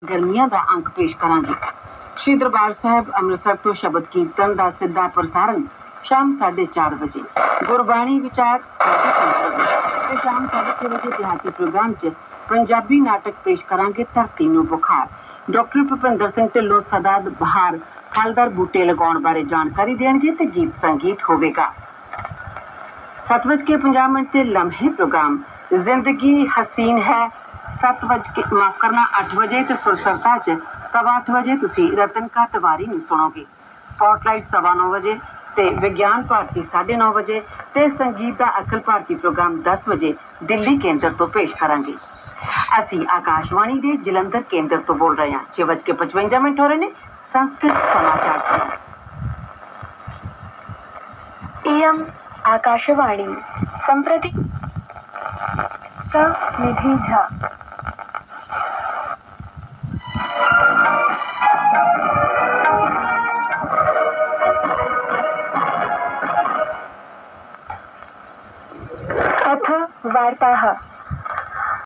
गर्मियां का अंक पेश करांगे। श्री दरबार साहिब अमृतसर तो शब्द कीर्तन का सीधा प्रसारण शाम 4:30 बजे, गुरबाणी विचार शाम 6:30 बजे देहाती प्रोग्राम च पंजाबी नाटक पेश करांगे धरती नूं बुखार। डॉक्टर भुपिंदर सिंह ढिल्लों सदा बहार फलदार बूटे लगाउण बारे जानकारी देणगे ते गीत संगीत होवेगा। 7:50 ते लम्हे प्रोग्राम जिंदगी हसीन है 8 बजे ते सुरसरता च 8 बजे तुसी रतन का तिवारी नूं सुणोगे। स्पॉटलाइट 9:15 बजे ते विज्ञान भारती 9:30 बजे ते संगीत दा अखिल भारती प्रोग्राम 10 बजे दिल्ली केंद्र तो पेश करांगे। असी आकाशवाणी दे जलंधर केंद्र तो बोल रहे हैं। 6:55 हो रहे ने संस्कृत समाचार। इयम् आकाशवाणी संप्रति निधि झा। अथ वार्ताः।